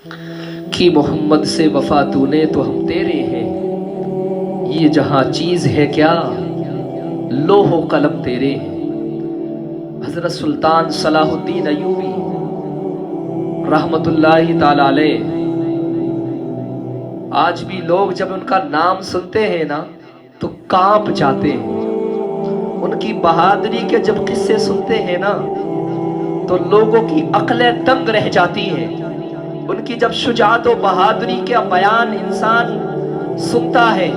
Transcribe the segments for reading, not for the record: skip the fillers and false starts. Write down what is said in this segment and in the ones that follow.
کی محمد سے وفا تو نے تو ہم تیرے ہیں، یہ جہاں چیز ہے کیا لوح و قلم تیرے ہیں۔ حضرت سلطان صلاح الدین ایوبی رحمت اللہ تعالی علیہ، آج بھی لوگ جب ان کا نام سنتے ہیں نا تو کانپ جاتے ہیں۔ ان کی بہادری کے جب قصے سنتے ہیں نا تو لوگوں کی عقلیں دنگ رہ جاتی ہیں۔ ان کی جب شجاعت و بہادری کا بیان انسان سنتا ہے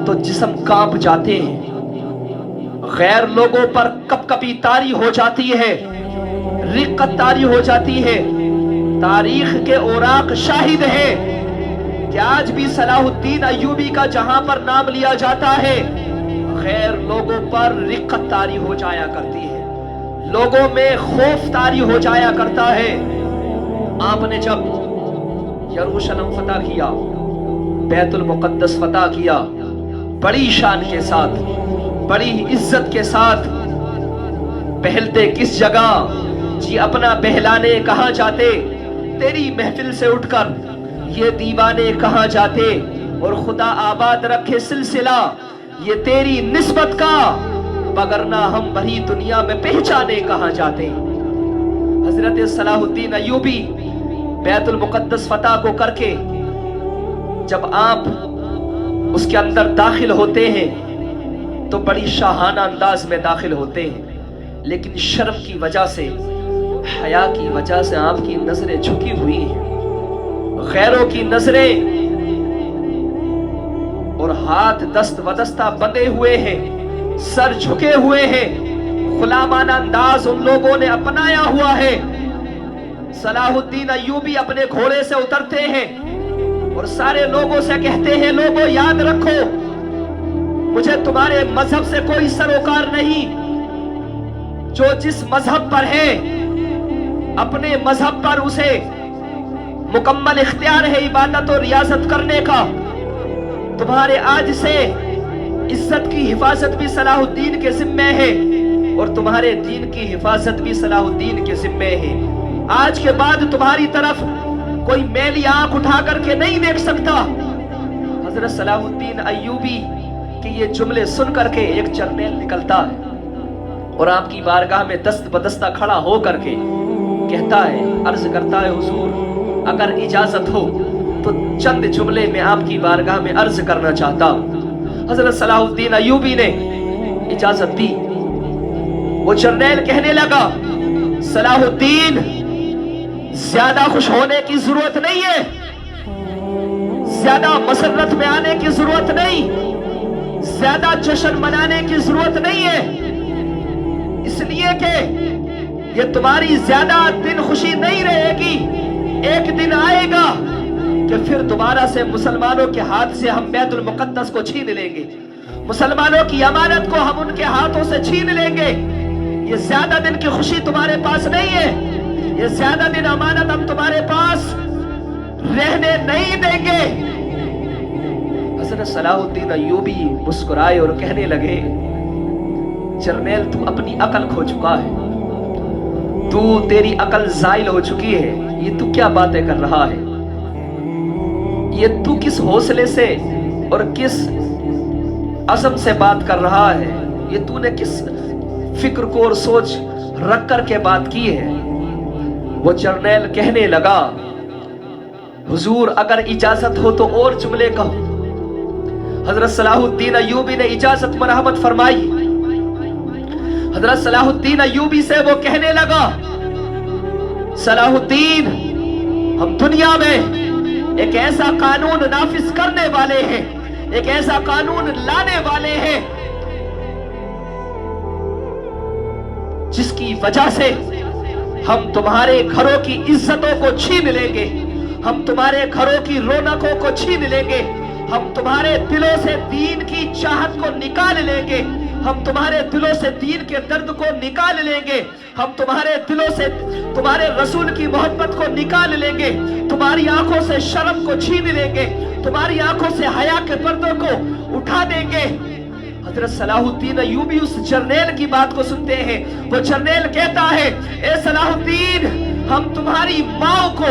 تو جسم کانپ جاتے ہیں، غیر لوگوں پر کپ کپی طاری ہو جاتی ہے، رقت طاری ہو جاتی ہے۔ تاریخ کے اوراق شاہد ہے کہ آج بھی صلاح الدین ایوبی کا جہاں پر نام لیا جاتا ہے غیر لوگوں پر رقت طاری ہو جایا کرتی ہے، لوگوں میں خوف طاری ہو جایا کرتا ہے۔ آپ نے جب یروشلم فتح کیا، بیت المقدس فتح کیا، بڑی شان کے ساتھ، بڑی عزت کے ساتھ، بہلتے کس جگہ جی اپنا بہلانے کہاں جاتے، تیری محفل سے اٹھ کر یہ دیوانے کہاں جاتے، اور خدا آباد رکھے سلسلہ یہ تیری نسبت کا، وگرنہ ہم بھری دنیا میں پہچانے کہاں جاتے۔ حضرت صلاح الدین ایوبی بیت المقدس فتح کو کر کے جب آپ اس کے اندر داخل ہوتے ہیں تو بڑی شاہانہ انداز میں داخل ہوتے ہیں، لیکن شرم کی وجہ سے، حیا کی وجہ سے آپ کی نظریں جھکی ہوئی ہیں، غیروں کی نظریں اور ہاتھ دست ودستہ بندے ہوئے ہیں، سر جھکے ہوئے ہیں، غلامانہ انداز ان لوگوں نے اپنایا ہوا ہے۔ صلاح الدین ایوبی اپنے گھوڑے سے اترتے ہیں اور سارے لوگوں سے کہتے ہیں، لوگوں یاد رکھو مجھے تمہارے مذہب سے کوئی سروکار نہیں، جو جس مذہب پر ہے اپنے مذہب پر اسے مکمل اختیار ہے عبادت اور ریاضت کرنے کا۔ تمہارے آج سے عزت کی حفاظت بھی صلاح الدین کے ذمے ہے اور تمہارے دین کی حفاظت بھی صلاح الدین کے ذمے ہے۔ آج کے بعد تمہاری طرف کوئی میلی آنکھ اٹھا کر کے نہیں دیکھ سکتا۔ حضرت صلاح الدین ایوبی کہ یہ جملے سن کر کے ایک جرنیل نکلتا ہے اور آپ کی بارگاہ میں دست بدستہ کھڑا ہو کر کے کہتا ہے، عرض کرتا ہے، حضور اگر اجازت ہو تو چند جملے میں آپ کی بارگاہ میں عرض کرنا چاہتا ہوں۔ حضرت صلاح الدین ایوبی نے اجازت دی۔ وہ جرنیل کہنے لگا، صلاح الدین زیادہ خوش ہونے کی ضرورت نہیں ہے، زیادہ مسرت میں آنے کی ضرورت نہیں، زیادہ جشن منانے کی ضرورت نہیں ہے، اس لیے کہ یہ تمہاری زیادہ دن خوشی نہیں رہے گی۔ ایک دن آئے گا کہ پھر دوبارہ سے مسلمانوں کے ہاتھ سے ہم بیت المقدس کو چھین لیں گے، مسلمانوں کی امانت کو ہم ان کے ہاتھوں سے چھین لیں گے۔ یہ زیادہ دن کی خوشی تمہارے پاس نہیں ہے، یہ زیادہ دن امانت ہم تمہارے پاس رہنے نہیں دیں گے۔ حضرت صلاح الدین ایوبی مسکرائے اور کہنے لگے، جرنیل تو اپنی عقل کھو چکا ہے، تیری عقل زائل ہو چکی ہے، یہ تو کیا باتیں کر رہا ہے، یہ تو کس حوصلے سے اور کس عزم سے بات کر رہا ہے، یہ تو نے کس فکر کو اور سوچ رکھ کر کے بات کی ہے۔ وہ جرنیل کہنے لگا، حضور اگر اجازت ہو تو اور جملے کہو۔ حضرت صلاح الدین ایوبی نے اجازت مرحمت فرمائی۔ حضرت صلاح الدین ایوبی سے وہ کہنے لگا، صلاح الدین ہم دنیا میں ایک ایسا قانون نافذ کرنے والے ہیں، ایک ایسا قانون لانے والے ہیں جس کی وجہ سے ہم تمہارے گھروں کی عزتوں کو چھین لیں گے، ہم تمہارے گھروں کی رونقوں کو چھین لیں گے، ہم تمہارے دلوں سے دین کی چاہت کو نکال لیں گے، ہم تمہارے دلوں سے دین کے درد کو نکال لیں گے، ہم تمہارے دلوں سے تمہارے رسول کی محبت کو نکال لیں گے، تمہاری آنکھوں سے شرم کو چھین لیں گے، تمہاری آنکھوں سے حیا کے پردوں کو اٹھا دیں گے۔ حضرت صلاح الدین ایوبی اس جرنیل کی بات کو سنتے ہیں۔ وہ جرنیل کہتا ہے، اے صلاح الدین ہم تمہاری ماں کو،